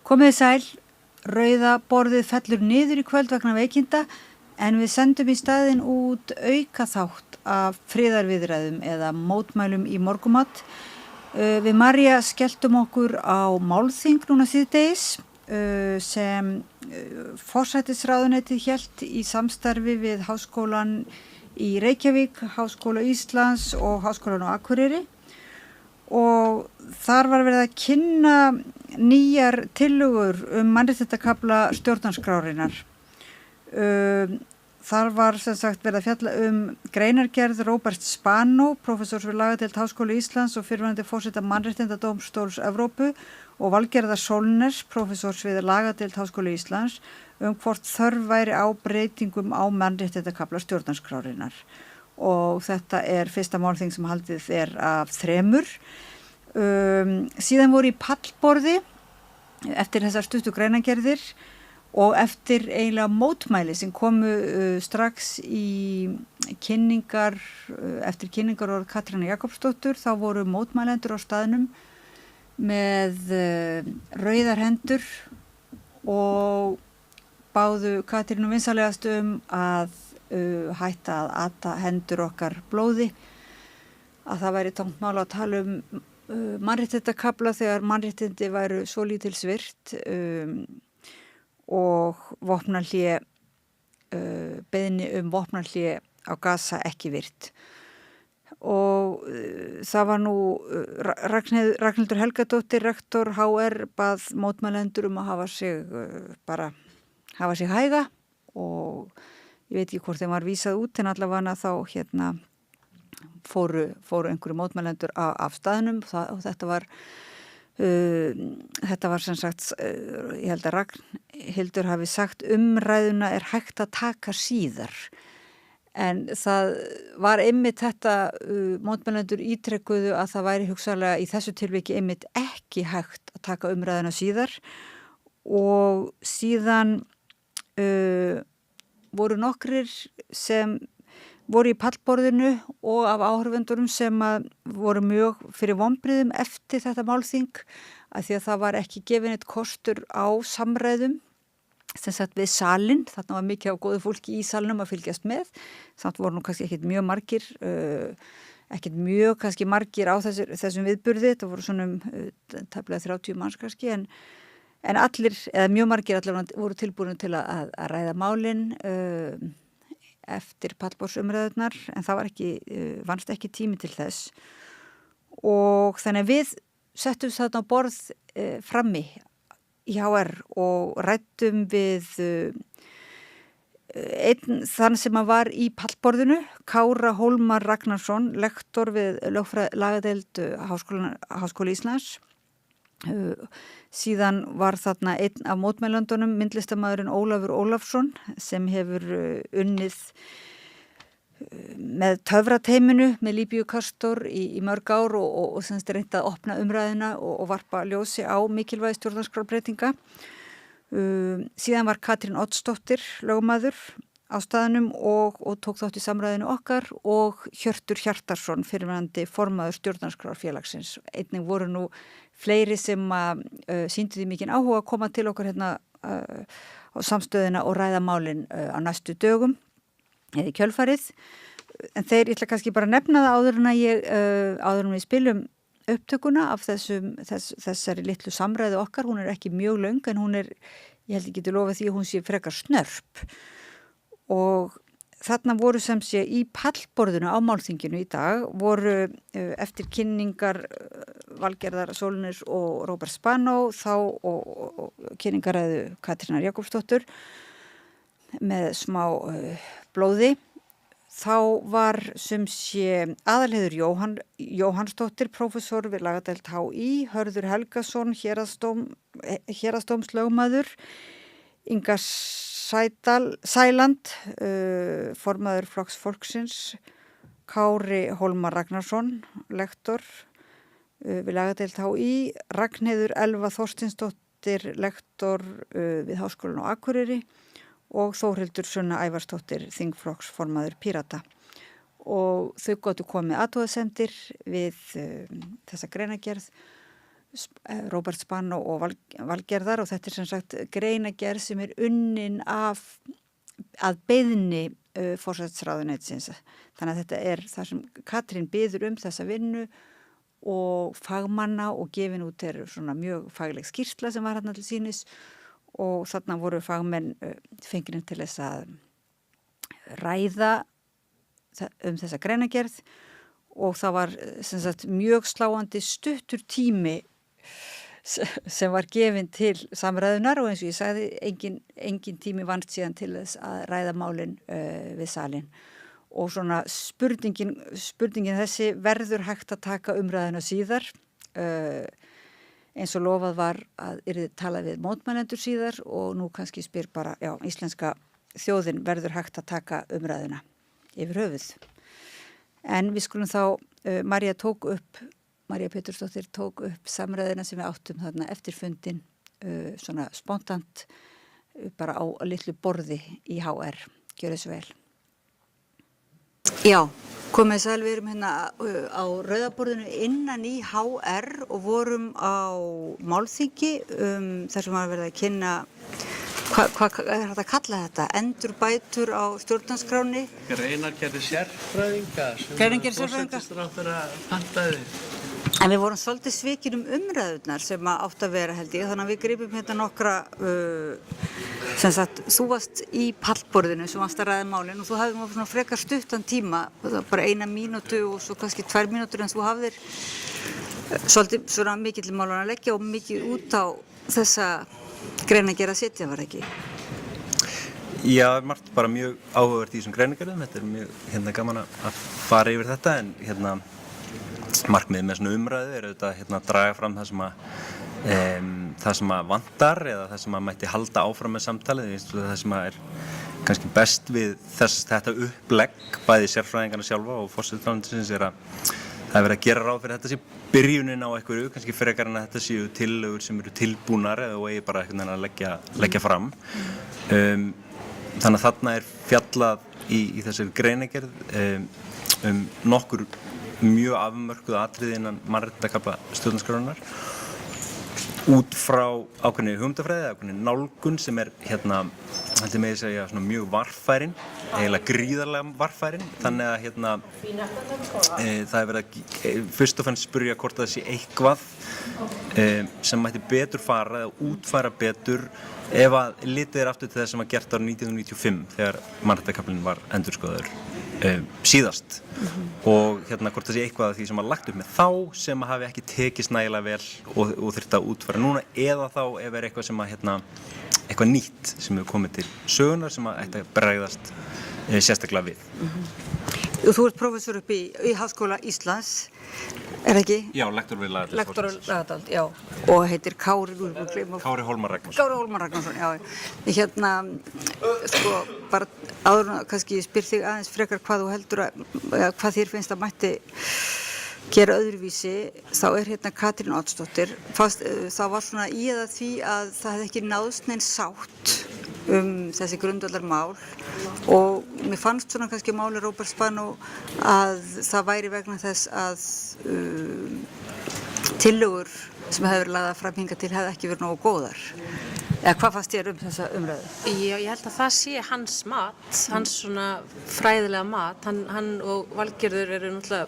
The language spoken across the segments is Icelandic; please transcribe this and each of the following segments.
Komið sæl, rauða borðið fellur niður í kvöld vegna veikinda en við sendum í staðinn út auka þátt af friðarviðræðum eða mótmælum í morgumat. Við María skelltum okkur á málþing núna síðdegis sem forsætisráðuneytið hélt í samstarfi við Háskólann í Reykjavík, Háskóla Íslands og Háskólann á Akureyri. Og þar var verið að kynna nýjar tillögur mannréttindakafla stjórnarskrárinnar. Þar var sem sagt verið að fjalla greinargerð Róbert Spanó, prófessors við lagadeild Háskóla Íslands og fyrrverandi forseta Mannréttindadómstóls Evrópu og Valgerðar Solners, prófessors við lagadeild Háskóla Íslands, hvort þörf væri á breytingum á mannréttindakafla stjórnarskrárinnar. Og þetta fyrsta málþing sem haldið af 3. Síðan voru í pallborði eftir þessar stuttu greinargerðir og eftir eiginlega mótmæli sem komu strax í kynningar, eftir kynningarorð Katrínar Jakobsdóttur, þá voru mótmælendur á staðnum með rauðar hendur og báðu Katrínu vinsamlegast að hætta að ata hendur okkar blóði, að það væri tómt mál að tala mannréttindakafla þegar mannréttindi væru svo lítils virt og vopnahlé, beiðni vopnahlé á Gaza ekki virt. Og það var nú Ragnhildur Helgadóttir, rektor HR, bað mótmælendur að hafa sig hæga og ég veit ekki hvort þeim var vísað út en allavega þá fóru einhverju mótmælendur af staðnum og þetta var sem sagt, ég held að Ragnhildur hafi sagt umræðuna hægt að taka síðar. En það var einmitt þetta, mótmælendur ítrekkuðu að það væri hugsanlega í þessu tilviki einmitt ekki hægt að taka umræðuna síðar og síðan voru nokkrir sem voru í pallborðinu og af áhorfendurum sem voru mjög fyrir vonbrigðum eftir þetta málþing af því að það var ekki gefinn eitt kostur á samræðum sem sagt við salinn, þarna var mikið af góðu fólki í salnum að fylgjast með, samt voru nú kannski ekkit mjög margir, kannski margir á þessum viðburði, þetta voru svona tæplega 30 manns kannski en allir, eða mjög margir allir voru tilbúin til að ræða málin eftir pallborðsumræðurnar en það vannst ekki tími til þess og þannig að við settum þarna á borð frammi í HR og ræddum við einn þann sem var í pallborðinu, Kára Hólmar Ragnarsson, lektor við lagadeild Háskóla Íslands. Síðan var þarna einn af mótmælendunum, myndlistarmaðurinn Ólafur Ólafsson sem hefur unnið með töfrateiminu með Líbíu Kastor í mörg ár og semst reynt að opna umræðina og varpa ljósi á mikilvægi stjórnarskrárbreytinga. Síðan var Katrín Oddsdóttir lögmaður á staðnum og tók þátt í samræðinu okkar og Hjörtur Hjartarson, fyrrverandi formaður stjórnarskrárfélagsins. Einnig voru nú fleiri sem sýndu því mikinn áhuga að koma til okkur hérna á samstöðina og ræða málin á næstu dögum eða í kjölfarið. En ég ætla kannski bara að nefna það áður en við spilum upptökuna af þessari litlu samræðu okkar. Hún ekki mjög löng en hún ég held ég geti lofað því að hún sé frekar snörp. Og þarna voru sem sé í pallborðinu á málþinginu í dag voru eftir kynningar Valgerðar Solners og Róbert Spanó þá og kynningaræðu Katrínar Jakobsdóttur með smá blóði. Þá var sem sé Aðalheiður Jóhannsdóttir, prófessor við lagadeild HÍ, Hörður Helgason, héraðsdómslögmaður, Inga Sæland, formaður Flokks fólksins, Kári Hólmar Ragnarsson, lektor við lagadeild HÍ, Ragnheiður Elva Þorsteinsdóttir, lektor við Háskólann á Akureyri og Þórhildur Sunna Ævarsdóttir, þingflokksformaður Pírata. Og þau gátu komið athugasemdir við þessa greinargerð Róbert Spanó og Valgerðar og þetta sem sagt greinagerð sem unnin að beiðni forsætisráðuneytisins. Þannig að þetta það sem Katrín biður þessa vinnu og fagmanna og gefin út svona mjög fagleg skýrsla sem var þarna til sýnis og þarna voru fagmenn fengnir til þess að ræða þessa greinagerð og það var sem sagt mjög sláandi stuttur tími sem var gefinn til samræðunar og eins og ég sagði engin tími vannst síðan til þess að ræða málin við salin og svona spurningin þessi verður hægt að taka umræðuna síðar eins og lofað var að yrði talað við mótmælendur síðar og nú kannski spyr bara, íslenska þjóðin verður hægt að taka umræðuna yfir höfuð. En við skulum þá, María Pétursdóttir tók upp samræðina sem við áttum þarna eftir fundin, svona spontant, bara á litlu borði í HR. Gjörðu svo vel. Já, komið sæl, við erum hérna á rauðaborðinu innan í HR og vorum á málþingi þar sem var verið að kynna hvað er þetta að kalla þetta? Endurbætur á stjórnarskránni? Greinargerð sérfræðinga sem forsætisráðherra pantaði. En við vorum svolítið svikin umræðurnar sem átt að vera held ég, þannig að við gripum hérna nokkra, sem sagt, þú varst í pallborðinu sem varst að ræða málin og þú hafðir svona frekar stuttan tíma, bara 1 mínútu og svo kannski 2 mínútur en þú hafðir svolítið svona mikill málun að leggja og mikið út á þessa greinagerð að setja, var ekki? Já, margt bara mjög áhugavert í þessum greinagerðum, þetta mjög gaman að fara yfir þetta en markmiðið með svona umræðu auðvitað að draga fram það sem að vantar eða það sem að mætti halda áfram með samtalið, það sem að kannski best við þetta upplegg bæði sérfræðingarna sjálfa og forsætisráðuneytisins að það verið að gera ráð fyrir þetta sé byrjunin á einhverju, kannski frekar en að þetta séu tillögur sem eru tilbúnar eða eigi bara einhvern veginn að leggja fram. Þannig að þarna fjallað í þessari greinagerð nokkur mjög afmörkuð atriði innan mannréttindakafla stjórnarskrárinnar út frá ákveðinni hugmyndafræði, ákveðinni nálgun sem heldur með að segja svona mjög varfærin, eiginlega gríðarlega varfærin, þannig að það verið að fyrst og fremst spyrja hvort það sé eitthvað sem mætti betur fara eða útfæra betur ef að litið aftur til þess sem var gert árið 1995 þegar mannréttindakaflinn var endurskoðaður síðast og hvort það sé eitthvað af því sem var lagt upp með þá sem að hafi ekki tekist nægilega vel og þurfti að útfæra núna eða þá ef eitthvað sem að eitthvað nýtt sem hefur komið til sögunar sem að ætti að bregðast sérstaklega við. Þú ert prófessor upp í Háskóla Íslands, er ekki? Já, lektor við Lagadeild. Lektor við Lagadeild, já. Og heitir Kári Hólmar Ragnarsson. Kári Hólmar Ragnarsson, já. Sko, bara áður kannski ég spyr þig aðeins frekar hvað þú heldur hvað þér finnst að mætti gera öðruvísi, þá Katrín Oddsdóttir. Það var svona í eða því að það hefði ekki náðst neins sátt þessi grundvallarmál og mér fannst svona kannski máli Róbert Spanó að það væri vegna þess að tillögur sem hefur verið lagðar fram hingað til hefði ekki verið nógu góðar. Eða hvað fannst þér þessa umræðu? Já, ég held að það sé hans mat, hans svona fræðilega mat. Hann og Valgerður eru náttúrulega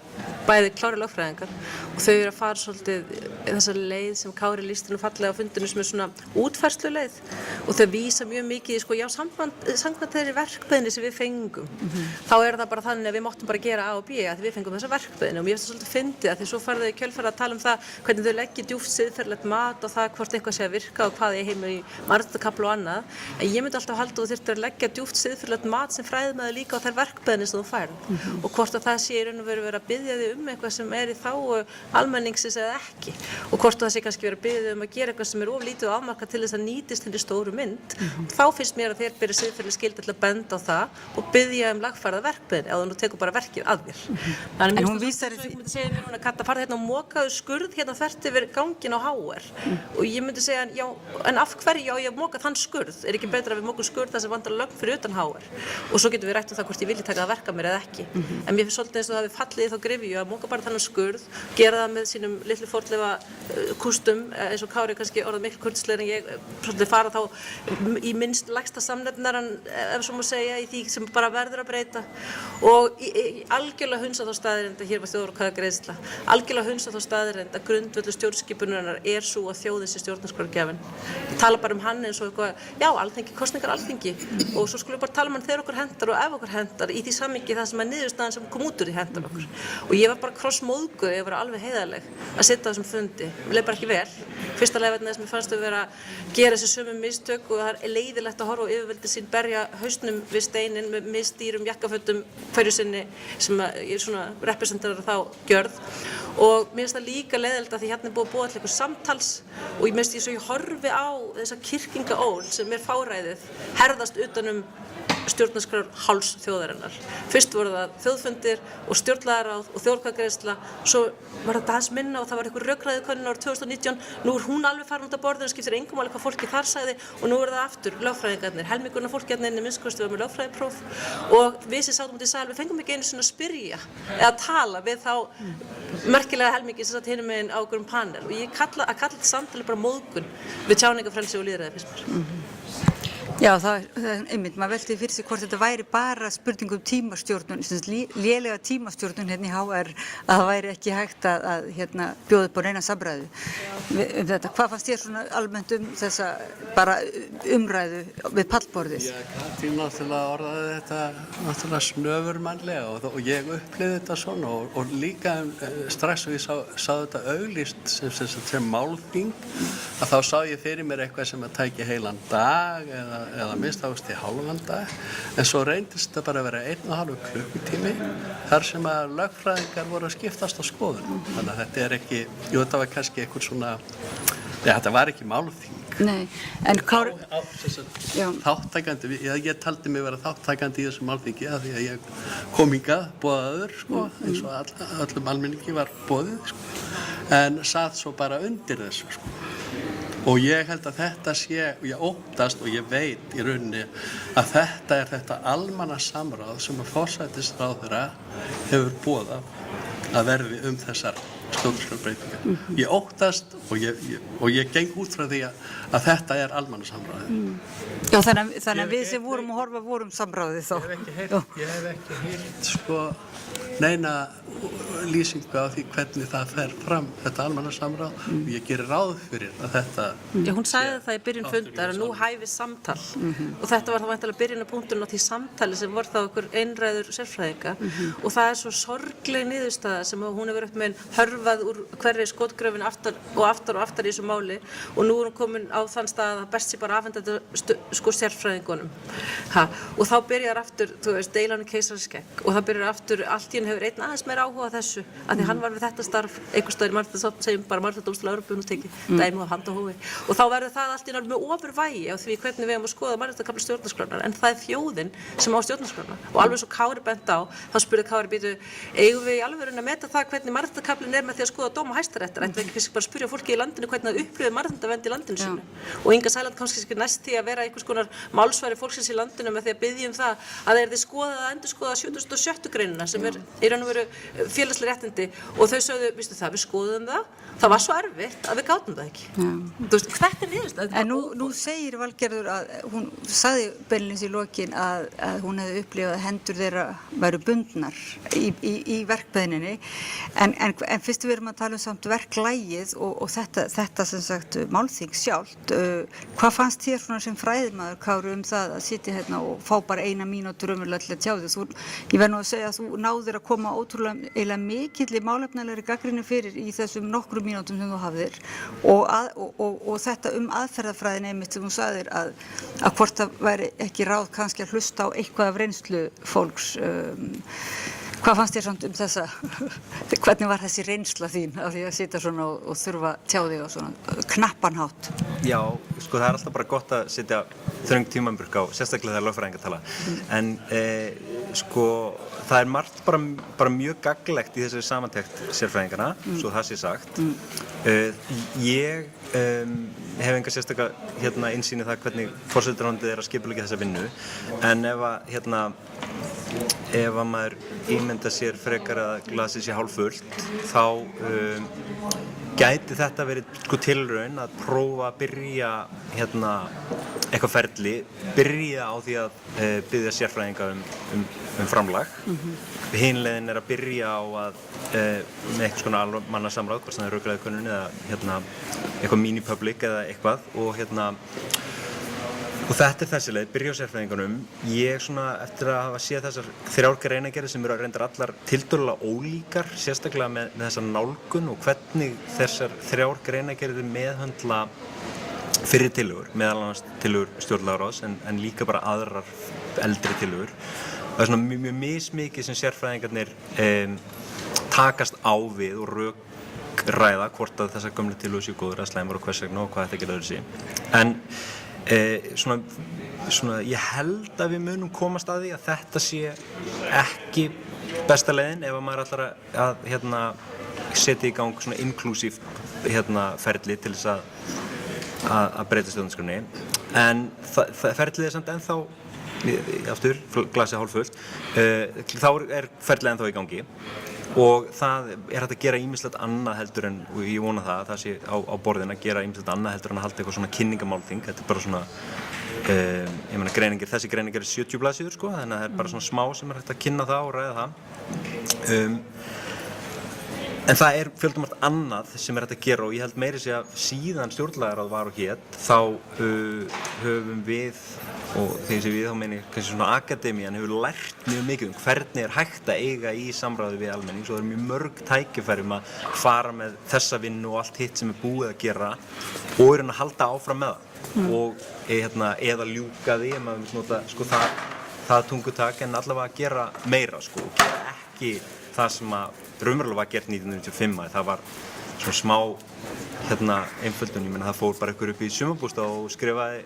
bæði klárir lögfræðingar og þau eru að fara svolítið þessa leið sem Kári lýsti nú fallega á fundinu sem svona útfærsluleið og þau vísa mjög mikið samkvæmt þeirri verkbeiðni sem við fengum. Þá það bara þannig að við máttum bara gera A og B að við fengum þessa verkbeiðni og mér finnst það svolítið fyndið að því svo farið í kjölfarið að tala um það hvernig þau leggja djúpt siðferðilegt mat og það hvort eitthvað sé að virka og hvað heima í mannréttindakafla og annað. En ég myndi alltaf halda að þú þyrftir að leggja djúpt siðferðilegt mat sem fræðimaður líka á þær verkbeiðnir sem þú færð og hvort að það sé í raun og veru verið að biðja þig eitthvað sem í þágu almenningsins eða ekki og hvort það sé kannski verið að biðja þig að gera eitthvað sem of lítið og afmarkað til þess að nýtist henni stóru mynd. Þá finnst mér að þér beri siðferðileg skylda til að benda á það og biðja verkfærða verkbeiðni ef þú nú tekur bara verkið að þér. En hún vísar í myndi segja mér núna Katta farið og mokaðu skurð þvert yfir ganginn á HR og ég myndi segja já, en af hverju ég mokað þann skurð? Er ekki betra að við mokum skurð það sem vantar lögn fyrir utan HR og svo getum við rætt það hvort ég vilji taka það verka mér eða ekki. En mér finnst svolítið eins og það við fallið í þá gryfju að moka bara þannig skurð, gera það með sínum litlu fornleifa kústum, eins og Kári kannski orðað miklu kurteislegri en ég, svolítið fara þá í minnst lægsta samnefnaran, ef svo má segja, í því sem bara verður að breyta og algjörlega hunsa þá staðreynd að hér var þjóðaratkvæðagreiðsla, algjörlega hunsa þá staðreynd að grundvöllur stjórnskipunarinnar svo að þjóðin sé stjórnarskrárgjafinn. Ég tala bara hann eins og eitthvað, já, Alþingi, kosningar Alþingi og svo skulum við bara tala hann þegar okkur hendar og ef okkur hendar í því samhengi það sem niðurstaðan sem kom út úr því hendar okkur. Og ég var bara krossmóðguð, ég var alveg heiðarleg að sitja á þessum fundi. Mér leið bara ekki vel. Fyrsta leið vegna þess að mér fannst að vera að gera þessi sömu mistök og það leiðilegt að horfa á yfirvöldin sín berja hausnum við steinin með misdýrum jakkafötum hverju sinni sem ég svona representerar þá gjörð. Og mér finnst það líka leiðilegt að því hérna búið að búa til eitthvað samtals og ég finnst ég horfi á þessa kyrkingaól sem fáræðið herðast utanum stjórnarskrár háls þjóðarinnar. Fyrst voru það þjóðfundir og stjórnlagaráð og þjóðaratkvæðagreiðsla, svo var þetta aðeins minna og það var einhver rökræðukönnun árið 2019, nú hún alveg farin út af borðinu, skiptir engum máli hvað fólki þar sagði og nú það aftur lögfræðingarnir, helmingurinn af fólki hérna inni minnst var með lögfræðipróf og við sem sátum út í sal, við fengum ekki einu sinni að spyrja eða tala við þá merkilega helmingi sem satt hinum meginn á einhverjum panel og ég kalla þetta samtali bara móðgun við tjáningarfrelsi og lýðræði finnst mér. Já, það er einmitt, maður velti fyrir sig hvort þetta væri bara spurning tímastjórnun, lélega tímastjórnun hérna í HR, að það væri ekki hægt að bjóða upp á neina samræðu þetta. Hvað fannst þér svona almennt þessa bara umræðu við pallborðið? Já, Katrín náttúrulega orðaði þetta náttúrulega snöfurmannlega og ég upplifði þetta svona og líka strax og ég sá þetta auglýst sem málþing að þá sá ég fyrir mér eitthvað sem að tæki heilan dag eða minnst ást í hálfan dag en svo reyndist þetta bara að vera 1,5 klukkutími þar sem að lögfræðingar voru að skiptast á skoðun þannig að þetta ekki, þetta var kannski eitthvað svona þetta var ekki málþing. Nei, en Kári þáttakandi, ég taldi mig vera þáttakandi í þessu málþingi af því að ég kom hingað boðaður eins og öllum almenningi var boðið en satt svo bara undir þessu og ég held að þetta sé, ég óttast og ég veit í rauninni að þetta er þetta almannasamráð sem að forsætisráðherra hefur boðað að verði þessar stjórnarskrárbreytingar. Ég óttast og ég geng út frá því að þetta er almannasamráðið. Já, þannig að við sem vorum að horfa vorum samráðið þá. Ég hef ekki heyrt neina lýsingu á því hvernig það fer fram þetta almannasamráð og ég gerir ráð fyrir að þetta Já, hún sagði það í byrjun fundar að nú hæfi samtal og þetta var þá væntanlega byrjunarpunktinn á því samtali sem voru þá einhver einræður sérfræðinga og það er svo sorgleg niðurstaða sem hún hefur upp með hörfað úr hverri skotgröfin aftar í þessu máli og nú er hún komin á þann stað að það best sé bara afhenda þetta sérfræðingunum og þá byrjar aftur, þú veist, deilan í keisaraskegg og það byrjar aftur, allt í henni hefur einn aðeins meira áhuga á þessu af því hann var við þetta starf einhvers staðar í Mannréttindastofnun segjum bara Mannréttindadómstóll Evrópu tekið dæmi af hand og hófi og þá verður það allt í henni með ofurvægi á því hvernig við eigum að skoða mannréttindakafla stjórnarskrárinnar en það er þjóðin sem á stjórnarskrána og alveg svo Kári bent á þá spurði Kári býtu eigum við í alvörunni að meta það hvernig mannréttindakaflinn með því að skoða dóma Hæstaréttar ættum við ekki bara að spyrja fólki í landinu hvernig það upplifir mannréttindavernd í landinu sínu og Inga Sæland kannski næst því að vera einhvers konar málsvari fólksins í landinu með því að biðja það að þeir skoða að endurskoða 76. greinina sem er í raun og veru félagsleg réttindi og þau sögðu, vistu það, við skoðum það var svo erfitt að við gátum það ekki. Þú veist, þetta er niðurstaða. En nú segir Valgerður að hún sagði beinlínis í lokin að hún hefði upplifað að hendur þeirra væru bundnar í verkbeiðninni en fyrst við erum að tala samt verklægið og þetta sem sagt málþing sjálft hvað fannst þér svona sem fræðimaður Kári það að sitja hérna og fá bara 1 mínútu raunverulega til að tjá þig ég verð nú að segja að þú náðir að koma ótrúlega mikilli málefnalegri gagnrýni fyrir í þessum nokkrum mínútum sem þú hafðir og þetta aðferðafræðin einmitt sem þú sagðir að hvort það væri ekki ráð kannski að hlusta á eitthvað af reynslu fólks hvað fannst þér samt þessa hvernig var þessi reynsla þín af því að sitja svona og þurfa að tjá þig á svona knappan hátt? Já, sko það er alltaf bara gott að sitja þröng tímamburk á sérstaklega þegar lögfræðingar tala en sko það er margt bara mjög gagnlegt í þessari samantekt sérfræðingarna svo það sé sagt ég hef enga sérstaka innsýn í það hvernig forsætisráðuneytið er að skipuleggja þessa vinnu en ef að maður ímynda sér frekar að glasið sé hálffullt þá gæti þetta verið sko tilraun að prófa að byrja eitthvað ferli, byrja á því að biðja sérfræðinga um framlag. Hin leiðin að byrja á að með eitthvað svona almannasamráð, hvort sem það er rökræðukönnun eða eitthvað mini-public eða eitthvað og þetta er þessi leið, byrja á sérfræðingunum. Ég svona, eftir að hafa séð þessar 3 greinargerðir sem eru reyndar allar tiltölulega ólíkar, sérstaklega með þessa nálgun og hvernig þessar 3 greinargerðir meðhöndla fyrri tillögur, meðal annars tillögur stjórnlagaráðs en líka bara aðrar eldri tillögur. Það er svona mjög mismikið sem sérfræðingarnir takast á við og rökræða hvort að þessar gömlu tillögur séu góðar eða slæmar og hvers vegna og hvað þetta getur öðruvísi. En svona ég held að við munum komast að því að þetta sé ekki besta leiðin ef maður ætlar að setja í gang svona inclusive ferli til þess að breyta stjórnarskránni. En ferlið er samt ennþá, aftur, glasið hálffullt, þá er ferlið ennþá í gangi og það er hægt að gera ýmislegt annað heldur en, og ég vona það sé á borðinu að gera ýmislegt annað heldur en að halda eitthvað svona kynningamálþing. Þetta er bara svona, ég meina þessi greiningar er 70 blaðsíður sko, þannig að það er bara svona smá sem er hægt að kynna það og ræða það. En það er fjöldamargt annað sem er hægt að gera og ég held meiri segja síðan stjórnlagaráð var og hét, þá höfum við, og þegar ég segi við þá meina ég kannski svona akademían hefur lært mjög mikið hvernig er hægt að eiga í samráði við almenning. Svo það er mjög mörg tækifæri að fara með þessa vinnu og allt hitt sem er búið að gera og að halda áfram með það og eða ljúka því ef maður vil nota sko, það tungutak en allavega að gera meira sko, og gera ekki það sem að raunverulega var gert 1995, það var svona smá einföldun, ég meina það fór bara ykkur upp í sumarbústað og skrifaði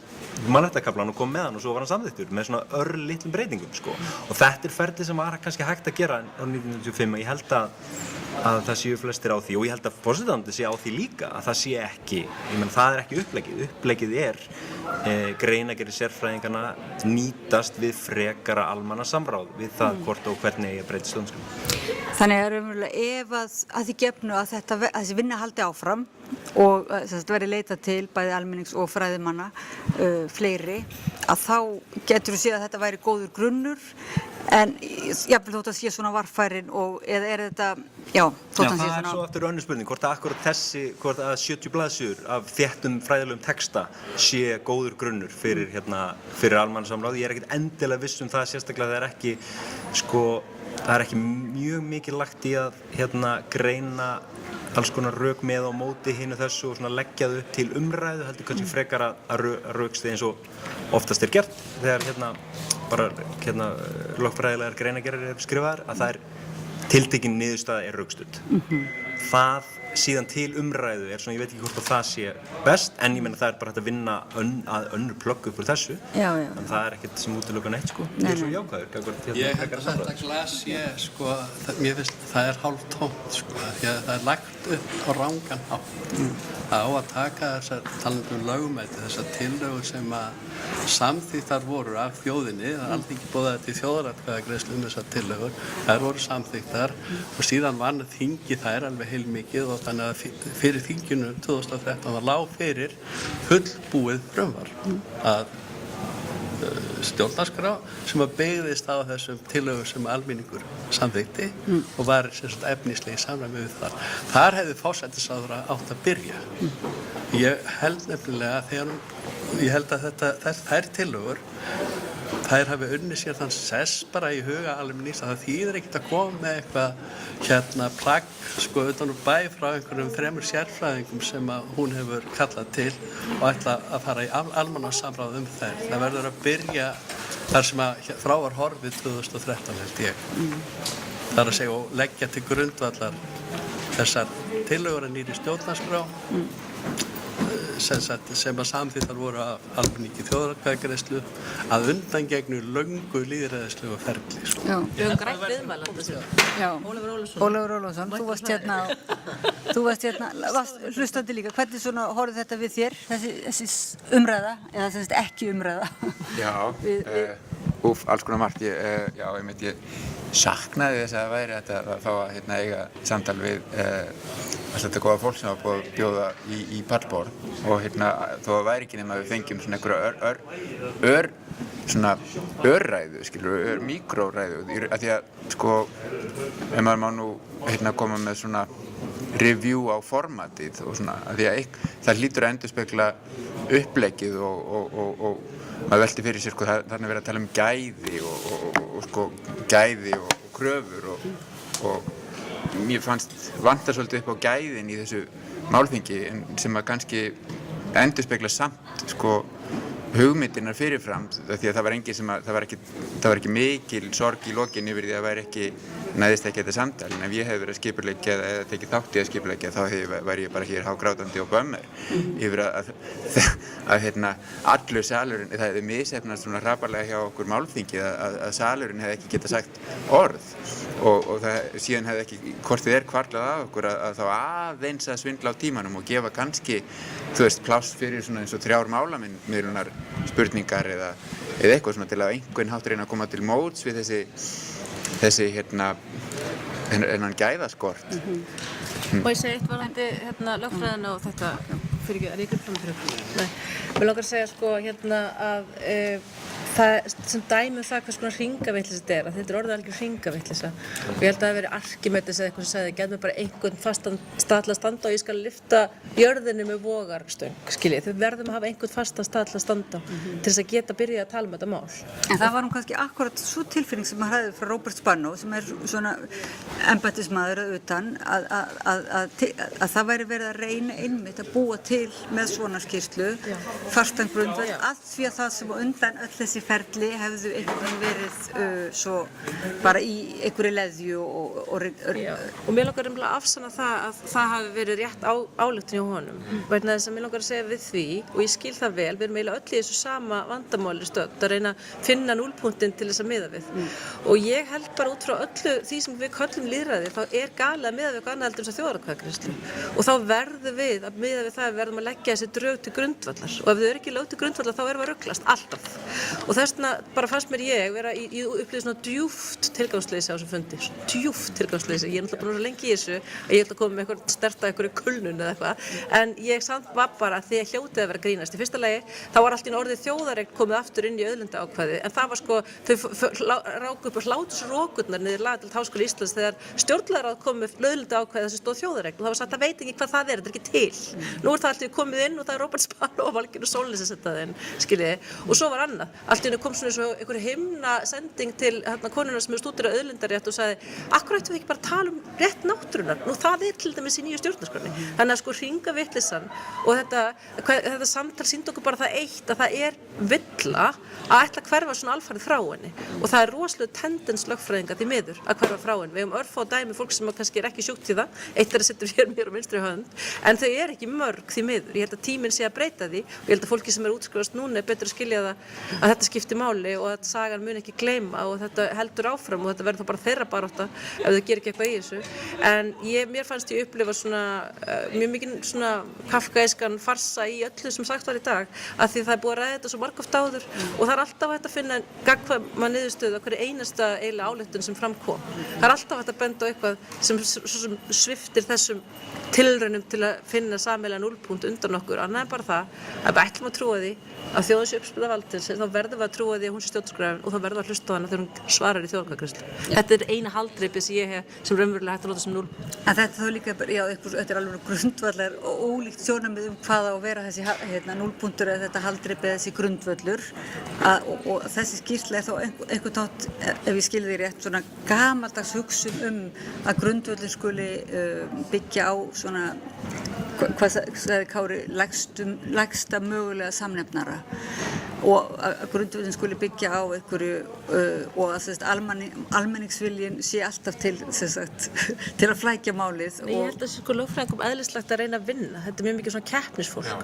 mannréttindakaflann og kom með hann og svo var hann samþykktur með svona örlitlum breytingum sko. Og þetta er ferli sem var kannski hægt að gera á 1995 og ég held að það séu flestir á því og ég held að forsetandi sé á því líka að það sé ekki, ég meina það er ekki uppleggið er greinargerðir sérfræðinganna nýtast við frekara almannasamráð við það hvort og hvernig eigi að breyta stjórnarskránni. Þannig að raunverulega ef að því gefnu að þessi vinna haldi áfram og verði leitað til bæði almennings og fræðimanna fleiri, að þá getur þú séð að þetta væri góður grunnur en jafnvel þótt að sé svona varfærin og eða er þetta, þótt að sé svona. Það er svo aftur önnur spurning, hvort að akkurat hvort að 70 blaðsíður af þéttum fræðilegum texta sé góður grunnur fyrir almannasamráð. Ég er ekkert endilega viss um það, sérstaklega það er ekki það er ekki mjög mikið lagt í að greina alls konar rök með og móti hinu þessu og svona leggja þau upp til umræðu, heldur kannski frekar að rökstuð eins og oftast er gert þegar lögfræðilegar greinargerðir eru skrifaðar, að það er tiltekin niðurstaða er rökstudd. Það síðan til umræðu er svona, ég veit ekki hvort að það sé best, en ég meina það er bara hægt að vinna að önnur plögg upp úr þessu. En það er ekkert sem útilokar neitt sko. Ég er svo jákvæður. Ég held að þetta glas sko, mér finnst það er hálf tómt sko, því að það er lagt upp á rangan hátt. Það á að taka þessar talandi lögmæti, þessar tillögur sem að samþykktar voru af þjóðinni, það er alþingi boðaði til þjóðaratkvæðagreiðslu þessar tillögur, þær voru samþykktar og síðan vann þingi þær alveg heilmikið og þannig að fyrir þinginu 2013 það lá fyrir fullbúið frumvarp að stjórnarskrá sem að byggðist á þessum tillögum sem almenningur samþykkti og var efnislega í samræmi við það. Þar hefði forsætisráðherra átt að byrja. Ég held nefnilega að þær tillögur þær hafi unnið sér þann sess bara í huga almennings að það þýðir ekkert að koma með eitthvað plagg sko utan úr bæ frá einhverjum 3 sérfræðingum sem að hún hefur kallað til og ætla að fara í almannasamráð þær. Það verður að byrja þar sem að frá var horfið 2013 held ég. Það er að segja og leggja til grundvallar þessar tillögur að nýrri stjórnarskrá sem að samþykktar voru af almenningi þjóðaratkvæðagreiðslu að undangengnu löngu lýðræðislegu ferli. Við höfum grænt viðmælanda. Ólafur Ólafsson, þú varst hlustandi líka. Hvernig svona horfði þetta við þér, þessi umræða, eða þessi ekki umræða? Alls konar margt. Ég saknaði þess að það væri að fá að eiga samtal við allt þetta góða fólk sem var búið að bjóða í pallborð og þó það væri ekki nema að við fengjum svona einhverja örræðu, skilur, mikróræðu, af því að, sko, ef maður má nú, koma með svona review á formatið og svona, af því að það hlýtur að endurspegla uppleggið og maður velti fyrir sér, sko, þarna verið að tala um gæði og kröfur og mér fannst vantar svolítið upp á gæðin í þessu málþingi sem að kannski endurspegla samt, sko, hugmyndirnar fyrirfram, því að það var ekki mikil sorg í lokin yfir því að næðist ekki þetta samtal, en ef ég hefði verið að skipuleggja eða tekið þátt í að skipuleggja þá væri ég bara hér hágrátandi og bömmur yfir að allur salurinn, það hefði misheppnast svona hraparlega hjá okkur málþingi að salurinn hefði ekki getað sagt orð og síðan hefði ekki, hvort þið hvarflað að okkur að þá aðeins að svindla á tímanum og gefa kannski, pláss fyrir svona eins og 3 málamiðlunar spurningar eða eitthvað svona til að einhvern hátt reyna að koma til móts við þessi hennan gæðaskort. Og ég segi eitt varðandi lögfræðina og þetta, fyrir ekki, ég greip fram fyrir okkur? Nei, mér langar að segja sko að það sem dæmi það hvers konar hringavitleysa þetta að þetta orðið algjör hringavitleysa og ég held að það hafi verið Arkimedes eða eitthvað sem sagði gef mér bara einhvern fastan stað til að standa og ég skal lyfta jörðinni með vogarstöng, skiljið, þau verðum að hafa einhvern fastan stað til að standa til þess að geta byrjað að tala um þetta mál. En það var kannski akkurat svo tilfinning sem maður hefði frá Róbert Spanó sem svona embættismaður að utan að það væri verið að reyna einmitt að búa til með svona skýrslu fastan grundvöll að því að það sem undan öll þessi ferli hefðu einhvern verið svo bara í einhverju leðju og mér langar að afsanna það að það hafi verið rétt ályktun hjá honum vegna þess að mér langar að segja við því og ég skil það vel, við erum eiginlega öll í þessu sama vandamáli stödd að reyna að finna núllpunktinn til þess að miða við og ég held bara út frá öllu því sem við köllum lýðræði þá galið að miða við eitthvað annað heldur þess að þjóðaratkvæðagreiðslu og þá verðum við að miða við það verðum að leggja þessi drög til grundvallar og ef þau eru ekki lögð til grundvallar þá erum við að ruglast alltaf og þess vegna bara fannst mér ég vera í upplýði svona djúpt tilgangsleysi á þessum fundi, djúpt tilgangsleysi, ég er náttúrulega búin að vera lengi í þessu að ég ætla að koma með eitthvað sterta einhverju kulnun eða eitthvað, en ég samt var bara því að hljótið að vera grínast. Í fyrsta lagi þá var allt í orðið þjóðareign komið aftur inn í auðlindaákvæði, en það var sko, þau ráku upp hlátursrókurnar niður lagadeild Háskóla Íslands þegar stjórnlagaráð kom með auðlindaákvæði þar sem stóð þjóðareign og það var sagt að veit ekki hvað það er, þetta er ekki til. Nú er það allt í komið inn og það er Róbert Spanó og Valgerður Sólnes sem setja það inn, skiljiði, og svo var annað. Allt í kom svona eins og einhver himnasending til konuna sem hefur stúderað auðlindarétt og sagði, akkur ættum við ekki bara að tala um rétt náttúrunnar? Nú það er til dæmis í nýju stjórnarskránni. Þannig að sko hringavitleysan og þetta samtal sýndi okkur bara það eitt að það er villa að ætla að hverfa svona alfarið frá henni og það er rosalega tendens lögfræðinga því miður að hverfa frá henni. Við höfum örfá dæmi fólk sem kannski er ekki sjúkt í það, eitt er að setja hér mér á vinstri hönd, en þau er ekki mörg því miður. Ég held að tíminn sé að breyta því og ég held að fólki sem er útskrifast núna er betur að skilja það að þetta skiptir máli og að sagan mun ekki gleyma og þetta heldur áfram og þetta verður þá bara þeirra barátta ef þau gerir ekki eitthvað í þessu. En mér fannst ég upplifa svona mjög mikinn svona kafkaískan farsa í öllu sem sagt var í dag af því það er búið að ræða þetta svo margoft áður og það er alltaf hægt að finna gagnkvæma niðurstöðu á hverju einasta eiginlega ályktun sem fram kom. Það er alltaf hægt að benda á eitthvað sem sviptir þessum tilraunum til að finna sameiginlegan núllpunkt undan okkur, annað en bara það að við ætlum að trúa því að þjóðin sé uppspilað valdins, þá verðum við að trúa því að hún sé stjórnarskrárgjafinn og þá verðum við að hlusta á hana þegar hún svarar í þjóðaratkvæðagreiðslu. Þetta er eina haldreipið sem ég hef sem raunverulega hægt að nota sem núll. En þetta þá líka, já, þetta er alveg grundvallar og ólíkt sjónarmið hvað á að vera þessi núllpunktur eða þetta haldreipið þessi grundvöllur og þessi skýrsla er þá einhvern tótt, ef ég skil því rétt, svona gamaldags hugsun að grundvöllur skuli byggja á svona, hvað sagði Kári, lægsta mögulega samnefnara og að grundvöllin skuli byggja á einhverju og að almenningsviljin sé alltaf til að flækja málið. Ég held að sko lögfræðingum eðlislegt að reyna að vinna, þetta er mjög mikið svona keppnisfólk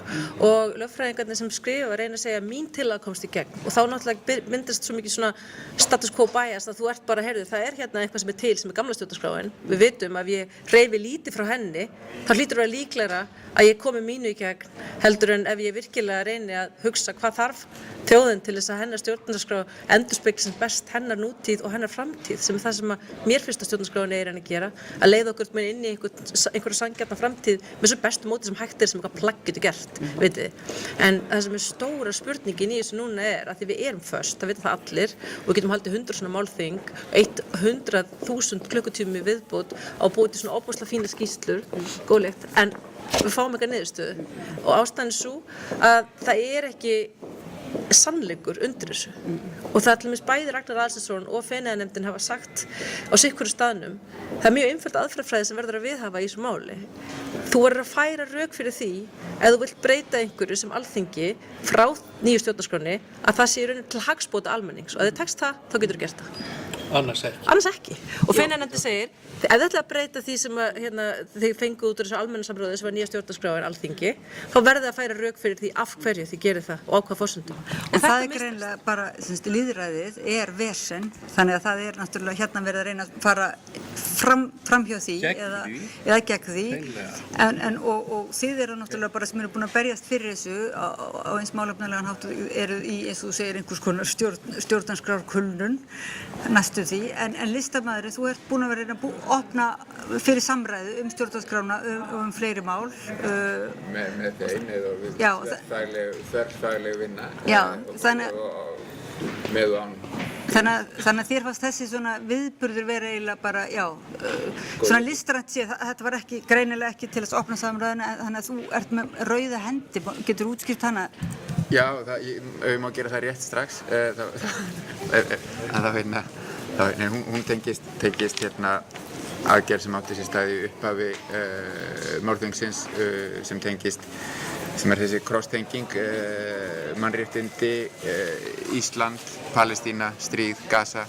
og lögfræðingarnir sem skrifa reyna að segja mín tillaga komst í gegn og þá náttúrulega myndast svo mikið svona status quo bias að þú ert bara, heyrðu, það er hérna eitthvað sem er til sem er gamla stjórnarskráin, við vitum að ég hreyfi lítið frá henni, þá hlýtur að vera líklegra að ég komi mínu í gegn heldur en ef ég virkilega reyni að hugsa hvað þarf þjóðin til þess að hennar stjórnarskrá endurspegli sem best hennar nútíð og hennar framtíð, sem það sem að mér finnst að stjórnarskráin að gera, að leiða okkur með inn í einhverja sanngjarna framtíð með svo bestu móti sem hægt sem eitthvað plagg getur gert, vitið. En það sem stóra spurningin í þessu núna að því við erum föst, það vita það allir, og við getum haldið 100 svona málþing, 100.000 klukkutími viðbót á búið til svona óbúslega fínar skýrslur, góðlegt, en við fáum eitthvað niðurstöðu. Og ástæðan sú að það ekki sannleikur undir þessu. Og það til dæmis bæði Ragnar Aðalsteinsson og Feneyjanefndin hafa sagt á sikkurum staðnum, það mjög einföld aðferðafræði sem verður að viðhafa í þessu máli. Þú verður að færa rök fyrir því ef þú vilt breyta einhverju sem Alþingi frá nýju stjórnarskránni að það sé í rauninni til hagsbóta almennings, og ef þið tekst það, þá getur þú gert það. Annars ekki. Og Feneyjanefndin segir, ef þið ætla að breyta því sem þið fenguð út úr þessu almenna samráði sem var nýja stjórnarskráin Alþingi, þá verður þið að færa rök fyrir því af hverju þið gerir það og á hvaða forsendum. En það greinilega bara, lýðræðið vesen, þannig að það náttúrulega hérna verið að reyna að fara fram hjá því eða gegn því. Og þið náttúrulega bara sem eru búin að berjast fyrir þessu á eins málefnalegan hátt eru í, eins og þú segir, einhvers konar stjórnarskrárkulnun næstu því, en listamaðurinn, þú ert búin að vera að opna fyrir samræðu stjórnarskrána og fleiri mál. Með þeim eða þverfagleg vinna. Já, þannig með og án. Þannig að þér fannst þessi svona viðburður vera eiginlega bara, svona listrænt séð, þetta var greinilega ekki til að opna samræðuna, þannig að þú ert með rauða hendi, getur útskýrt hana? Já, ég má gera það rétt strax, en hún tengist aðgerð sem átti sér stað í upphafi málþingsins sem tengist, sem þessi cross-tenging, mannréttindi, Ísland, Palestína, stríð, Gaza,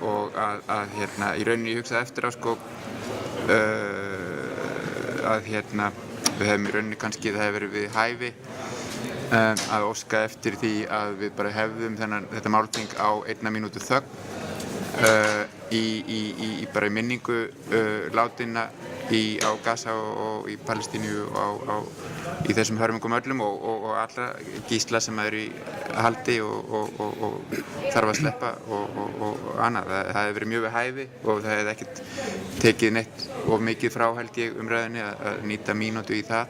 og að í rauninni ég hugsaði eftir á að við hefum í rauninni kannski það hefur verið við hæfi að óska eftir því að við bara hefðum þetta málþing á 1 mínútu þögn bara í minningu látinna á Gaza og í Palestínu og í þessum hörmungum öllum og allra gísla sem eru í haldi og þarf að sleppa og annað. Það hefði verið mjög við hæfi og það hefði ekkert tekið neitt of mikið frá, held ég, umræðinni að nýta mínútu í það.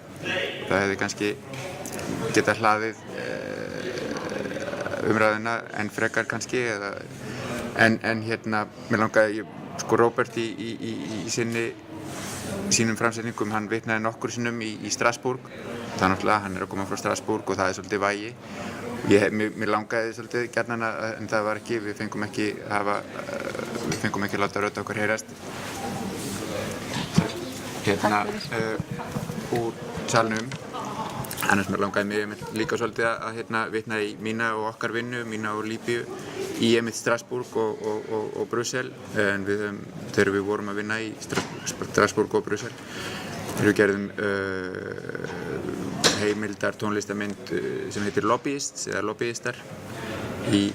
Það hefði kannski getað hlaðið umræðina en frekar kannski en mér langaði Róbert í sínum framsetningum, hann vitnaði nokkur sinnum í Strasbourg. Það náttúrulega, hann að koma frá Strasbourg og það svolítið vægi. Mér langaði svolítið gjarnan en það var ekki, við fengum ekki að láta rödd okkar heyrast úr salnum. Annars mér langaði mig líka svolítið að vitna í mína og okkar vinnu, mína og Líbíu í Strasbourg og Brussel, en þegar við vorum að vinna í Strasbourg og Brussel, þegar við gerðum heimildar tónlistarmynd sem heitir Lobbyists eða Lobbyistar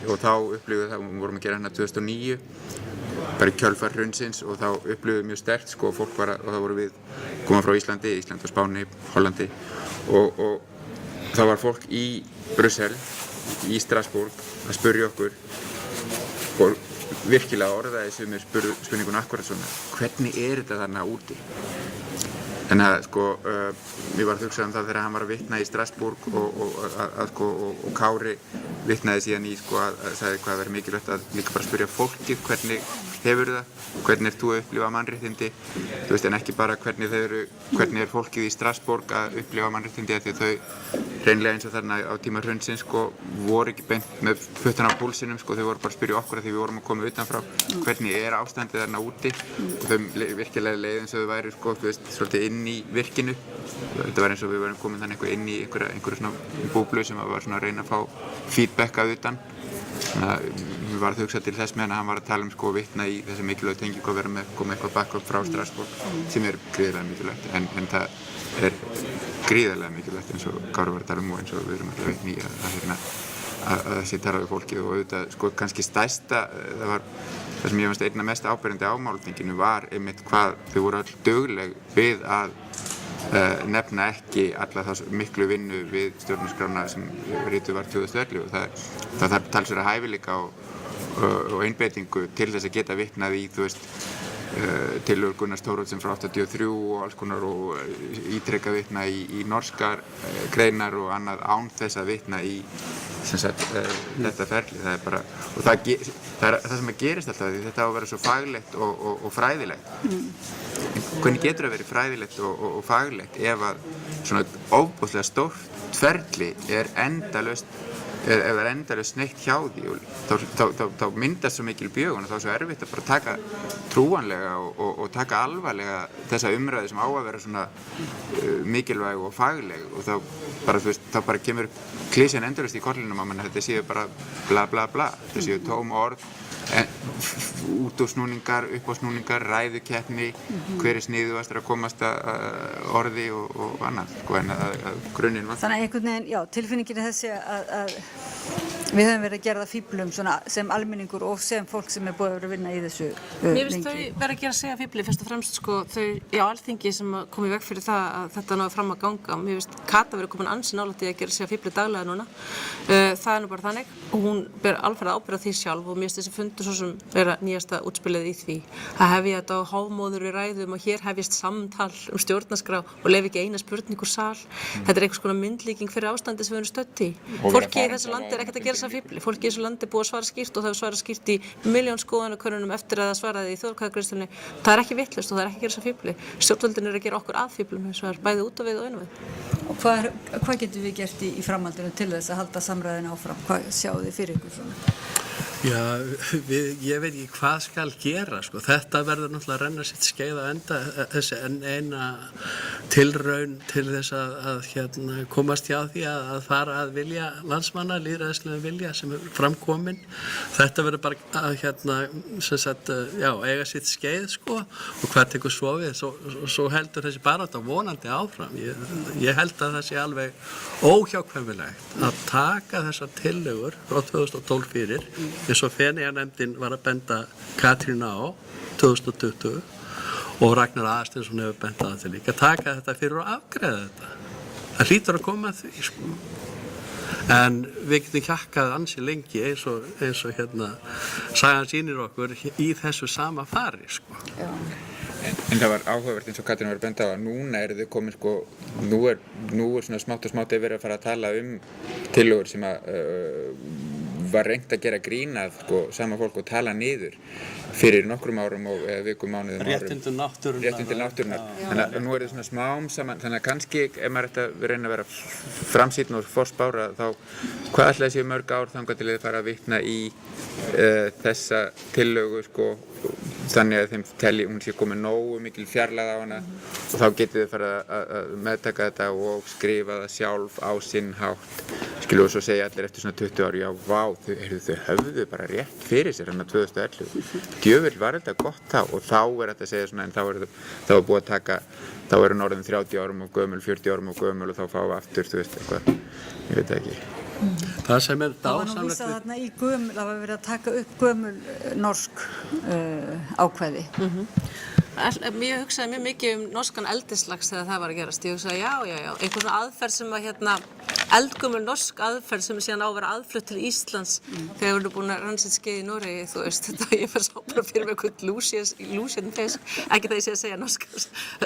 og þá upplifum við það, við vorum að gera hana 2009 bara í kjölfar hrunsins og þá upplifum við mjög sterkt fólk og þá vorum við komað frá Íslandi og Spáni, Hollandi og þá var fólk í Brussel, í Strasbourg að spurja okkur og virkilega orðaði sumir spurningun akkurat svona, hvernig þetta þarna úti? Þannig að mér var að hugsa það þegar hann var að vitna í Strasbourg og Kári vitnaði síðan í að sagði hvað verið mikilvægt að líka bara spyrja fólkið hvernig hefur það, hvernig þú að upplifa mannréttindi, þú veist, en ekki bara hvernig fólkið í Strasbourg að upplifa mannréttindi, því að þau hreinlega eins og þarna á tíma hrunsins voru ekki beint með puttan á púlsinum, þau voru bara að spyrja okkur að því við vorum að koma utanfrá, hvernig ástandið þarna úti og þau virkilega leið eins og þau væri þú veist, svolítið inn í virkinu. Þetta var eins og við varum komin þannig inn í einhverju svona búblu sem var svona að reyna að fá feedback að utan. Mér var að hugsa til þess meðan að hann var að tala að vitna í þessi mikilvægu tengingu að vera koma eitthvað backup frá Strasbourg sem gríðarlega mikilvægt, en það gríðarlega mikilvægt eins og Kári var að tala og eins og við erum alltaf vitni í að þessi tala við fólkið og auðvitað kannski stærsta, það sem ég fannst einna mest áberandi á málþinginu var einmitt hvað þau voru öll dugleg við að nefna ekki alla þá miklu vinnu við stjórnarskrána sem rituð var 2011 og það þarf talsverða hæfileika og einbeitingu til þess að geta vitnað í, þú veist, tillögur Gunnars Thoroddsen frá 83 og alls konar og ítrekka vitna í norskar greinar og annað án þess að vitna í þetta ferli. Það er bara, og það er það sem gerist alltaf, því þetta á að vera svo faglegt og fræðilegt. Hvernig getur það verið fræðilegt og faglegt ef að svona ofboðslega stórt ferli er endalaust neitt hjá því og þá myndast svo mikil bjögun og þá er svo erfitt að bara taka trúanlega og taka alvarlega þessa umræðu sem á að vera svona mikilvæg og fagleg og þá bara, þú veist, þá bara kemur klisjan endalaust í kollinum á manni, þetta séu bara bla bla bla, þetta séu tóm orð, útúrsnúningar, uppásnúningar, ræðukeppni, hver er sniðugastur að komast að orði og annað, sko, en að grunninn vantar. Þannig að einhvern veginn, já, tilfinningin er þessi að við höfum verið að gera það fíflum svona sem almenningur og sem fólk sem er búið að vera að vinna í þessu Mér finnst þau vera að gera segja fífli fyrst og fremst sko þau á Alþingi sem kom í veg fyrir það að þetta náði fram að ganga. Mér finnst Kata verið komin ansi nálægt í að gera segja fífli daglega núna. Það er nú bara þannig og hún ber alferð ábyrgð á því sjálf og mér finnst þessi fundur svo sem vera nýjasta útspilið í því. Það hefja þetta á hámóður í ræðum og hér hefjast samtal stjórnarskrá og leyfi ekki eina spurning úr sal. Þetta er einhvers konar myndlíking fyrir ástandi sem við erum stödd í. Fólki í þessu landi er ekkert að gera þessa fífli. Fólki í þessu landi er búið að svara skýrt og það hefur svarað skýrt í milljón skoðanakönnunum eftir að það svaraði í þjóðaratkvæðagreiðslunni. Það er ekki vitlaust og það er ekki að gera þessa fífli. Stjórnvöldin eru að gera okkur að fíflum eins og það er bæði út á við og inn á við. Og hvað getum við gert í framhaldinu til þess að halda samræðinu áfram? Hvað sjáu þið fyrir ykkur svona? Já, ég veit ekki hvað skal gera, sko. Þetta verður náttúrulega að renna sitt skeið að enda þessi eina tilraun til þess að komast hjá því að fara að vilja landsmanna, lýðræðislegum vilja sem er framkominn. Þetta verður bara að eiga sitt skeið, sko, og hvað tekur svo við. Svo heldur þessi barátta vonandi áfram. Ég held að það sé alveg óhjákvæmilegt að taka þessar tillögur frá 2012 fyrir eins og Feneyjanefndin var að benda Katrínu á 2020 og Ragnar Aðarsteinsson hefur bent á þetta líka, taka þetta fyrir og afgreiða þetta. Það hlýtur að koma að því, sko. En við getum hjakkað ansi lengi eins og sagan sýnir okkur í þessu sama fari, sko. Já. En það var áhugavert eins og Katrín var að benda á að núna eru þau komin, sko, nú er svona smátt og smátt verið að fara að tala tillögur sem var reynt að gera grín að, sko, sama fólk og tala niður fyrir nokkrum árum og vikum, mánuðum árum. Réttindi náttúrunnar. Þannig að nú er það svona smám saman, þannig að kannski ef maður ætti að reyna að vera framsýnn og forspára þá hvað ætli það séu mörg ár þangað til þið fara að vitna í þessa tillögu, sko, þannig að þeim telji hún sé komið nógu mikil fjarlægð á hana og þá getið þið fara að meðtaka þetta og skrifa það sjálf á sinn hátt. Skilu, og svo segja allir eftir svona 20 ár, já, vá, þau höfðu bara rétt fyrir sér hérna 2011. Djöfull var þetta gott þá og þá er þetta að segja svona, en þá er búið að taka, þá eru orðin 30 árum og gömul, 40 árum og gömul og þá fáum við aftur, þú veist, eitthvað, ég veit ekki. Það sem er dásamlegt. Það var nú vísað þarna í gömul, það var verið að taka upp gömul norsk ákvæði. Ég hugsaði mjög mikið norskan eldislags þegar það var að gerast. Ég hugsaði, já, einhver svona aðferð sem að eldgömul norsk aðferð sem er síðan á að vera aðflutt til Íslands þegar við erum búin að rannsaka skeið í Noregi, þú veist, þetta ég fer svo bara fyrir mig eitthvað lúsjan fisk, ekki það ég sé að segja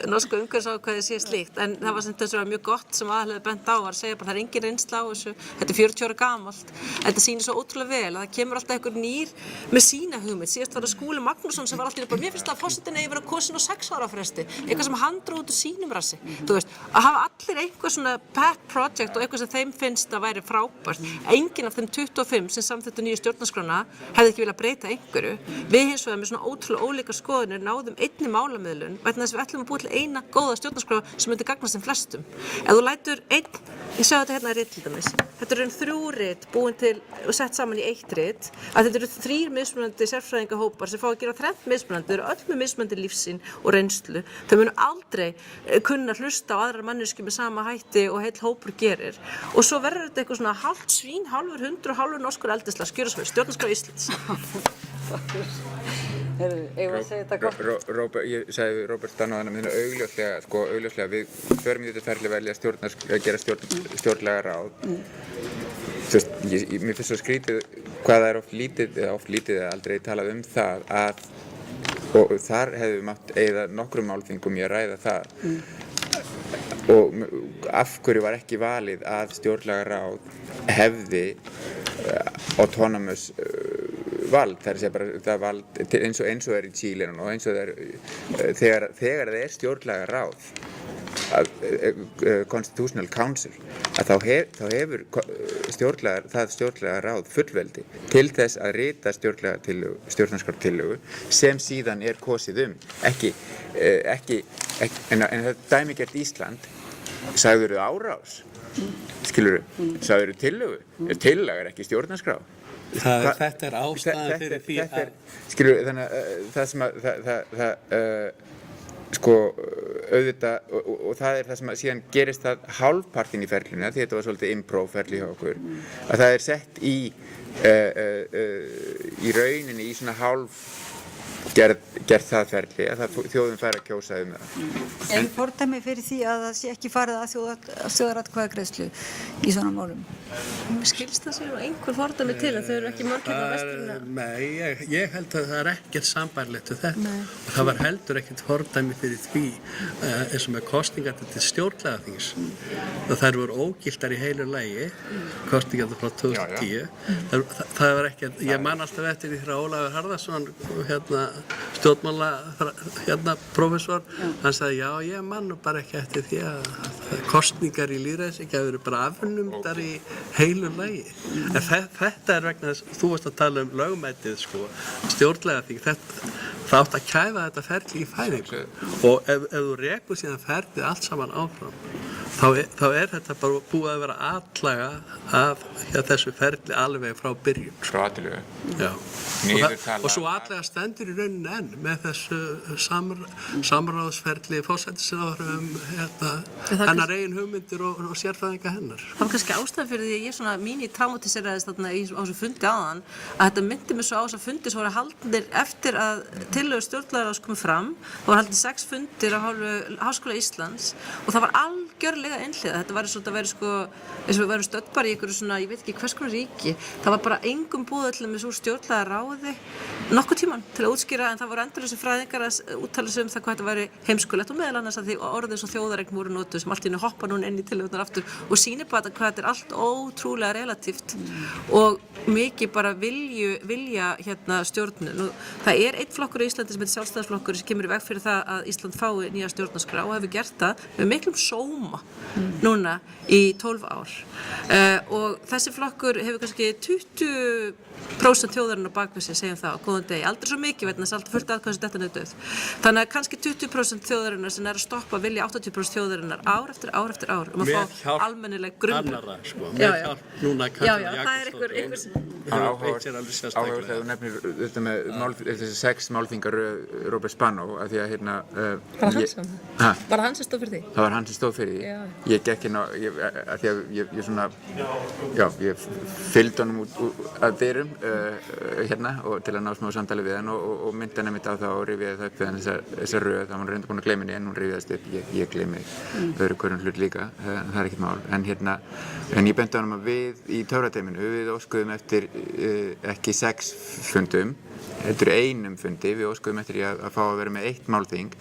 norska umhverfisákvæði sé slíkt, en það var sem þess að mjög gott sem aðallega bent á að segja bara það er engin reynsla á þessu, þetta er 40 ára gamalt, þetta sýnir svo ótrúlega vel að það kemur alltaf einhver nýr með sína hugmynd. Síðast var það Skúli Magnússon sem var alltaf bara, mér finnst að forsetinn eigi að vera kosinn á 6 ára fresti, eitthvað sem hann dró út úr sínum rassi, þú veist, að hafa allir einhver svona pet project og eitthvað sem þeim finnst að væri frábært. Enginn af þeim 25 sem samþykktu nýju stjórnarskrána hefði ekki viljað breyta einhverju. Við hins vegar með svona ótrúlega ólíkar skoðanir náðum einni málamiðlun vegna þess að við ætlum að búa til eina góða stjórnarskrá sem myndi gagnast þeim flestum. Ef þú lætur ég sjá þetta hérna í rit til dæmis. Þetta eru 3 rit búin til og sett saman í 1 rit. Að þetta eru 3 mismunandi sérfræðingahópar sem fá að gera 3 mismunandi. Þau eru öll með mismunandi lífssýn og reynslu. Þau munu aldrei kunna hlusta á aðrar manneskjur með sama hætti og heill hópur gerir. Og svo verður þetta eitthvað svona hálft svín, hálfur hundur og hálfur norskur eldislags. Gjörðu svo vel, stjórnarskrá Íslands. Eigum að segja þetta gott? Ég sagði Róbert Stanóðan að augljóslega við förum í þetta ferli velja að gera stjórnlega ráð. Mér finnst svo skrítið hvað það er oft lítið eða aldrei talað það að, og þar hefði við mátt eyða nokkrum málþingum í að ræða það. Og af hverju var ekki valið að stjórnlega ráð hefði autonomous vald, það er að segja bara það vald eins og er í Chile og eins og það er þegar það er stjórnlega ráð Constitutional Council að þá hefur stjórnlega ráð fullveldi til þess að rita stjórnarskrártillögu sem síðan er kosið en það dæmigert Ísland sagðirðu árás sagðirðu tillögu tillaga er ekki stjórnarskrá. Þetta er ástæðan fyrir því að þannig að það sem að auðvitað og það er það sem að síðan gerist það hálfpartinn í ferlinu því þetta var svolítið improv-ferli hjá okkur að það er sett í rauninni í svona hálf gert það ferli að þjóðin fær að kjósa það. Er fordæmi fyrir því að það sé ekki farið að þjóðaratkvæðagreiðslu í svona málum? Skilst það sér einhver fordæmi til að þau eru ekki mörg hérna á vesturina? Nei, ég held að það er ekkert sambærilegt við þetta og það var heldur ekkert fordæmi fyrir því eins og með kosningar til stjórnlagaþings og þær voru ógiltar í heilu lagi kosningar frá 2010 það var ekkert, ég man alltaf eftir því þegar Ólafur Harðarson stjórnmála prófessor, hann sagði já ég man bara ekki eftir því að kosningar í lýðræðisríki hafa verið bara afnumdar í heilu lagi en þetta er vegna þess þú varst að tala lögmætið stjórnlagaþing það átt að kæfa þetta ferli í fæðingu og ef þú rekur síðan ferlið allt saman áfram þá er þetta bara búið að vera atlaga af þessu ferli alveg frá byrjun. Frá aðlögu? Já. Og svo atlaga stendur í rauninni enn með þessu samráðsferli forsætisráðherrum hennar eigin hugmyndir og sérfræðinga hennar. Það var kannski ástæða fyrir því að ég svona mini-traumatiseraðist þarna á þessu fundi áðan að þetta myndi mig svo á þess að fundi sem voru haldnir eftir að tillögur stjórnlagaráðs komið fram. Það voru haldnir 6 fundir af hálfu Háskóla Íslands og það var algjörlega einhliða. Þetta væri eins og við værum stödd bara í einhverju svona, ég veit ekki hvers konar ríki. Það var bara engum búið til með svo stjórnlagaráði nokkuð tíman til að útskýra en það voru endur þessi fræðingar að úttala sig það hvað þetta væri heimskulegt og meðal annars að því orðið svo þjóðareign voru notuð sem allt í einu hoppa núna inn í tillögurnar aftur og sýnir bara hvað þetta er allt ótrúlega relatíft og mikið bara vilja stjórnun og það er einn flokkur í Íslandi sem heitir Sjálfstæðisflokkur sem kemur í veg fyrir það að Ísland fái nýja stjórnarskrá og hefur gert það með miklum sóma núna í 12 ár og þessi flokkur hefur kannski 20% þjóðarinnar bakvið sig segjum það á góðan degi, aldrei svo mikið vegna þess að allt fullt aðkvæmst þetta er döð þannig að kannski 20% þjóðarinnar sem er að stoppa vilja 80% þjóðarinnar ár eftir ár að fá almennileg grunn annarra, með hjálp núna það er einhver áhugaverð þegar þú nefnir þetta með þessi 6 málþingar Róbert Spanó að því að Var það hann sem stóð fyrir því? Það var hann sem stóð fyrir því ég gekk inn á að því að ég svona ég fylgdi honum út að dyrum og til að ná smá samtali við hann og myndi hann einmitt á það og rifjaði það upp við hann þessa röð, það var reynda búin að gleyma henni en hún rifjaðist upp, ég gleymi öðru hverjum hlut líka, það er ekkert mál en ég bendi honum að við í töfrateyminu, við óskuðum eftir ekki 6 fundum heldur einum fundi, við óskuðum eftir að fá að vera með 1 málþing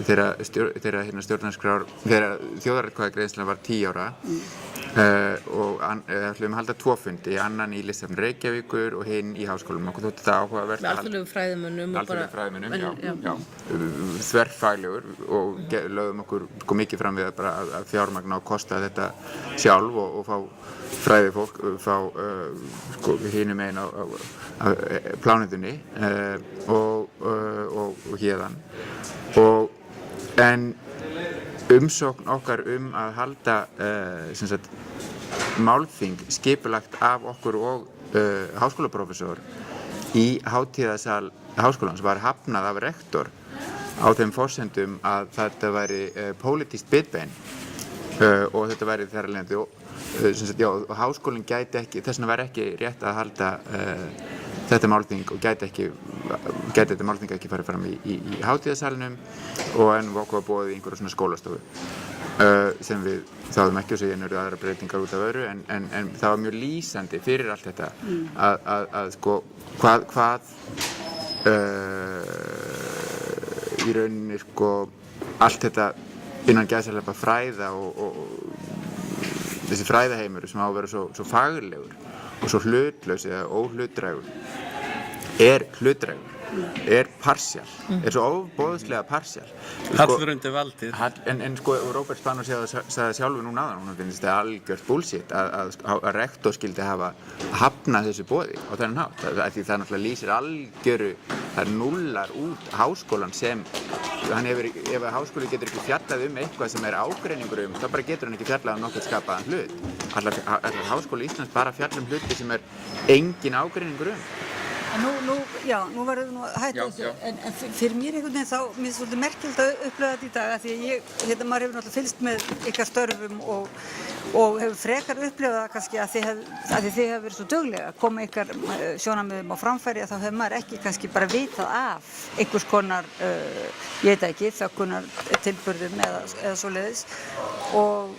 þegar stjórnarskrár þegar þjóðaratkvæðagreiðslan var 10 ára og ætlum að halda 2 fundi, annan í Listasafni Reykjavíkur og hinn í háskólum okkur þótti það áhugavert með alþjóðlegum fræðimönnum þverfaglegur og lögðum okkur mikið fram við að fjármagna og kosta þetta sjálf og fá fræðifólk fá hinum einn á plánetunni og héðan en umsókn okkar að halda málþing skipulagt af okkur og háskólaprófessor í hátíðasal háskólans var hafnað af rektor á þeim forsendum að þetta væri pólitískt bitbein og þetta væri þar af leiðandi og háskólinn gæti ekki, þess vegna var ekki rétt að halda þetta málþing og gæti gæti þetta málþing ekki farið fram í hátíðarsalnum og en okkur var boðið í einhverja svona skólastofu sem við þáðum ekki og síðan eru aðra breytingar út af öðru en það var mjög lýsandi fyrir allt þetta að sko hvað í rauninni sko allt þetta innan gæsalappa fræða og þessi fræðaheimur sem á að vera svo faglegur og svo hlutlaus eða óhlutdrægur hlutdrægur, parsjál, svo ofboðslega parsjál. Hallur undir valdið. En sko Róbert Spanó sagði sjálfur núna áðan, hún finnst þetta algjört bullshit að rektor skildi hafa hafnað þessu boði á þennan hátt. Því það náttúrulega lýsir algjöru, það nullar út háskólan sem, ef háskóli getur ekki fjallað eitthvað sem ágreiningur þá bara getur hann ekki fjallað nokkuð skapaðan hlut. Allar Háskóli Íslands bara fjalla hluti sem engin ágreiningur En nú verður nú hætta þessu, en fyrir mér einhvern veginn þá, mér er svolítið merkilegt að upplifa þetta í dag af því að maður hefur náttúrulega fylgst með ykkar störfum og hefur frekar upplifað það kannski að þið hefur verið svo duglega að koma ykkar sjónarmiðum á framfæri að þá hefur maður ekki kannski bara vitað af einhvers konar, ég veit ekki, þökkunar tilburðum eða svoleiðis og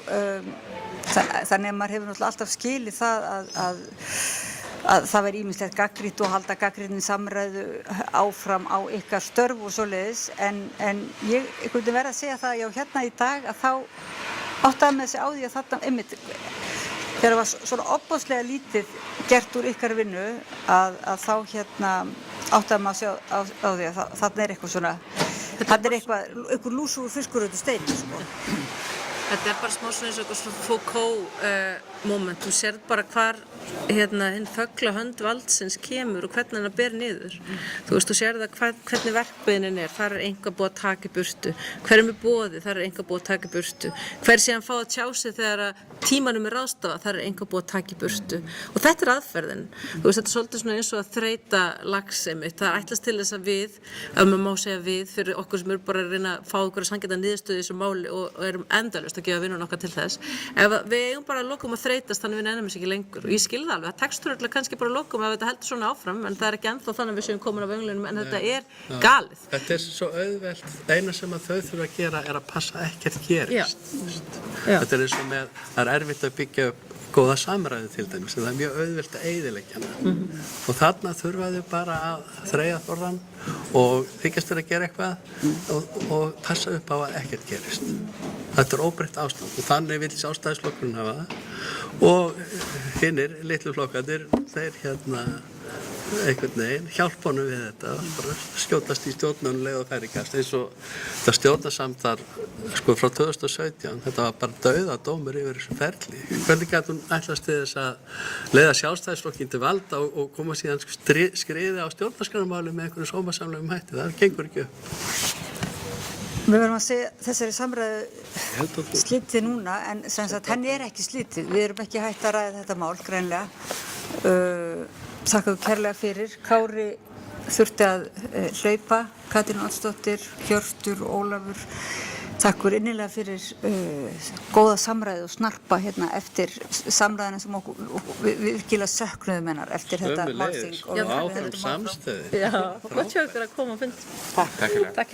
þannig að maður hefur náttúrulega alltaf skilið það að það væri ýmislegt gagnrýnt og halda gagnrýnin samræðu áfram á ykkar störf og svoleiðis en ég einhvern veginn verð að segja það hérna í dag að þá áttaði með sig á því að þarna einmitt þegar það var svona ofboðslega lítið gert úr ykkar vinnu að þá áttaði maður sig á því að þarna eitthvað svona þarna eitthvað lúsugur fiskur út úr steini sko. Þetta bara smá svona eins og eitthvað svona Foucault moment, þú sérð bara hvar hinn þögla hönd valdsins kemur og hvernig hann ber niður. Þú veist, þú sérð hvernig verkbyðinin þar einhver búið að taka í burtu. Hverjum boðið, þar einhver búið að taka í burtu. Hver sé hann fá að tjá sig þegar tímanum ráðstafað, þar einhver búið að taka í burtu. Og þetta aðferðin. Þú veist, þetta svolítið svona eins og að þreyta laxinn mitt. Það ætlast til þess að við, ef maður má segja við, fyrir okkur sem eru bara að reyna að fá okkur að sanngjarna niðurstöðu í þessu máli og erum endalaust að gefa vinnun okkar til þess. Ef við eigum bara að lokum að þreytast þannig við nennum þess ekki lengur. Og ég skil það alveg, það tekstur öll kannski bara lokum ef þetta heldur svona áfram, en það er ekki ennþá þannig að við séum komin af önglunum, en þetta galið. Þetta svo auðvelt, eina sem að þau þurfa að gera að passa ekkert gerist. Þetta eins og með, það erfitt að byggja upp góða samræðu til dæmis, en það mjög auðvelt að eyðileggja hana. Og þarna þurfa þau bara að þreyja þorrann og þykjast þeir að gera eitthvað og passa upp á að ekkert gerist. Þetta óbreytt ástand og þannig vill Sjálfstæðisflokkurinn hafa það og hinnir, litlu flokkarnir, þeir einhvern veginn hjálpa honum við þetta og bara skjótast í stjórnunum og færikast eins og þetta stjórnarsamtal sko frá 2017, þetta var bara dauðadómur yfir þessu ferli. Hvernig gat hún ætlast til þess að leiða Sjálfstæðisflokkinn til valda og koma síðan skriði á stjórnarskrármáli með einhverjum sómasamlegum hætti, það gengur ekki upp. Við verðum að segja þessari samræðu slitið núna en sem sagt henni ekki slitið, við erum ekki hægt að ræða þetta mál greinlega. Þakka kærlega fyrir. Kári þurfti að hlaupa, Katrín Oddsdóttir, Hjörtur, Ólafur. Takk innilega fyrir góða samræðu og snarpa eftir samræðina sem við virkilega söknuðum hennar eftir þetta málþing. Áfram samstöðu. Já, gott hjá ykkur að koma og funda. Takk.